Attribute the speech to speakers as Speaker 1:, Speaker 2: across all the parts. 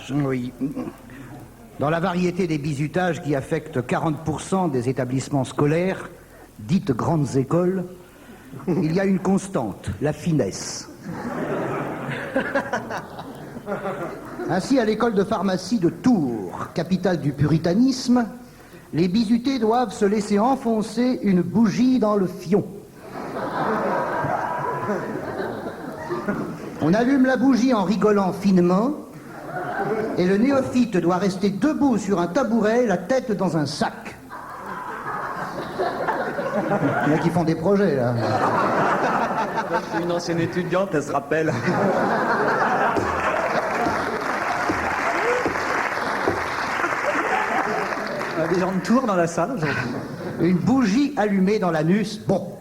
Speaker 1: bizutages.
Speaker 2: Oui. Dans la variété des bizutages qui affectent 40% des établissements scolaires, dites grandes écoles, il y a une constante, la finesse. Ainsi, à l'école de pharmacie de Tours, capitale du puritanisme, les bizutés doivent se laisser enfoncer une bougie dans le fion. On allume la bougie en rigolant finement, et le néophyte doit rester debout sur un tabouret, la tête dans un sac. Il y en a qui font des projets, là.
Speaker 1: C'est une ancienne étudiante, elle se rappelle. On a des gens de Tours dans la salle aujourd'hui.
Speaker 2: Une bougie allumée dans l'anus, bon,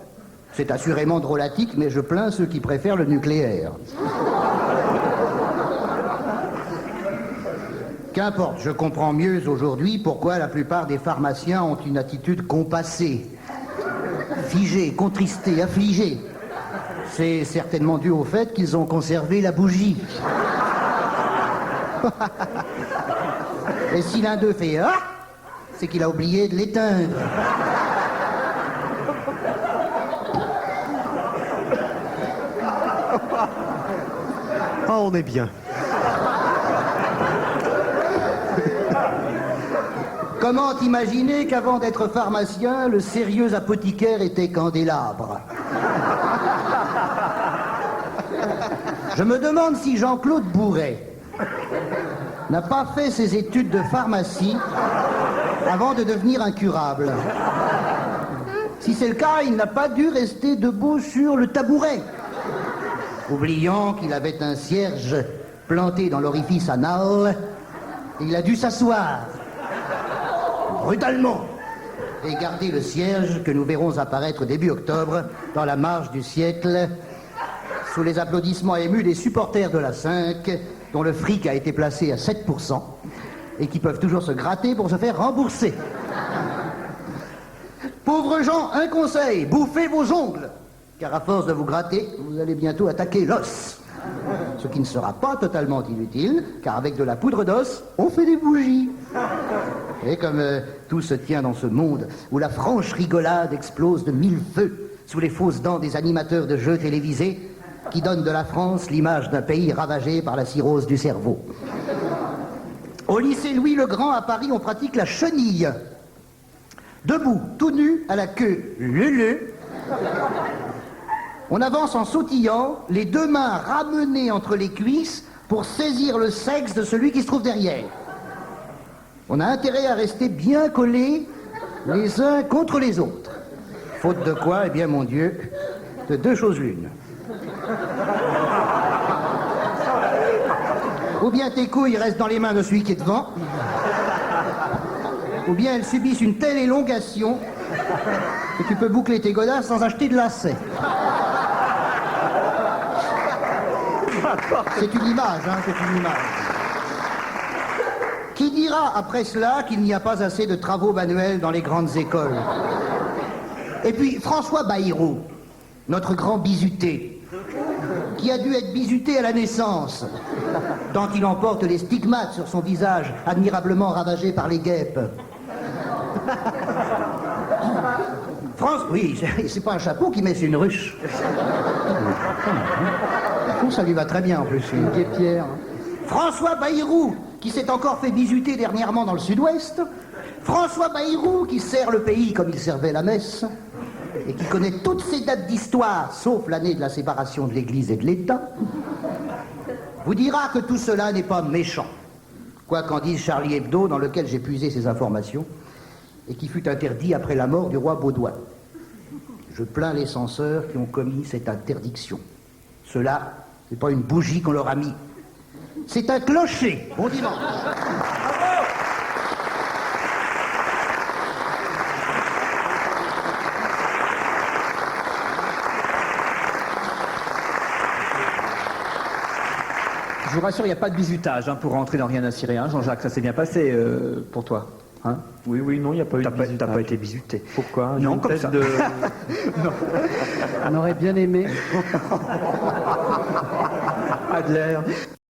Speaker 2: c'est assurément drôlatique, mais je plains ceux qui préfèrent le nucléaire. Qu'importe, je comprends mieux aujourd'hui pourquoi la plupart des pharmaciens ont une attitude compassée, figée, contristée, affligée. C'est certainement dû au fait qu'ils ont conservé la bougie. Et si l'un d'eux fait « Ah !», c'est qu'il a oublié de l'éteindre.
Speaker 3: Ah, on est bien.
Speaker 2: Comment imaginer qu'avant d'être pharmacien, le sérieux apothicaire était candélabre? Je me demande si Jean-Claude Bourret n'a pas fait ses études de pharmacie avant de devenir incurable. Si c'est le cas, il n'a pas dû rester debout sur le tabouret, oubliant qu'il avait un cierge planté dans l'orifice anal, et il a dû s'asseoir brutalement et garder le cierge que nous verrons apparaître début octobre dans la marche du siècle, sous les applaudissements émus des supporters de la 5, dont le fric a été placé à 7%, et qui peuvent toujours se gratter pour se faire rembourser. Pauvres gens, un conseil, bouffez vos ongles, car à force de vous gratter, vous allez bientôt attaquer l'os. Ce qui ne sera pas totalement inutile, car avec de la poudre d'os, on fait des bougies. Et comme tout se tient dans ce monde où la franche rigolade explose de mille feux sous les fausses dents des animateurs de jeux télévisés qui donnent de la France l'image d'un pays ravagé par la cirrhose du cerveau. Au lycée Louis le Grand à Paris, on pratique la chenille. Debout, tout nu, à la queue leu-leu. On avance en sautillant, les deux mains ramenées entre les cuisses pour saisir le sexe de celui qui se trouve derrière. On a intérêt à rester bien collés les uns contre les autres. Faute de quoi, eh bien mon Dieu, de deux choses l'une. Ou bien tes couilles restent dans les mains de celui qui est devant, ou bien elles subissent une telle élongation que tu peux boucler tes godasses sans acheter de lacets. C'est une image, hein, c'est une image. Qui dira après cela qu'il n'y a pas assez de travaux manuels dans les grandes écoles? Et puis François Bayrou, notre grand bizuté, qui a dû être bizuté à la naissance, tant qu'il emporte les stigmates sur son visage, admirablement ravagé par les guêpes. Oui, c'est pas un chapeau qui met, c'est une ruche. Ça lui va très bien en plus, une guêpière. François Bayrou, qui s'est encore fait bisuter dernièrement dans le sud-ouest. François Bayrou, qui sert le pays comme il servait la messe, et qui connaît toutes ces dates d'histoire, sauf l'année de la séparation de l'Église et de l'État, vous dira que tout cela n'est pas méchant. Quoi qu'en dise Charlie Hebdo, dans lequel j'ai puisé ces informations, et qui fut interdit après la mort du roi Baudouin. Je plains les censeurs qui ont commis cette interdiction. Cela, c'est pas une bougie qu'on leur a mis. C'est un clocher. Bon dimanche.
Speaker 1: Je vous rassure, il n'y a pas de bizutage pour rentrer dans Rien à cirer, hein, Jean-Jacques, ça s'est bien passé pour toi. Hein?
Speaker 3: Oui, non, il n'y a pas eu de bizutage.
Speaker 1: T'as pas été bizuté.
Speaker 3: Pourquoi?
Speaker 1: Non, comme ça.
Speaker 3: Non.
Speaker 4: On aurait bien aimé.
Speaker 1: Adler.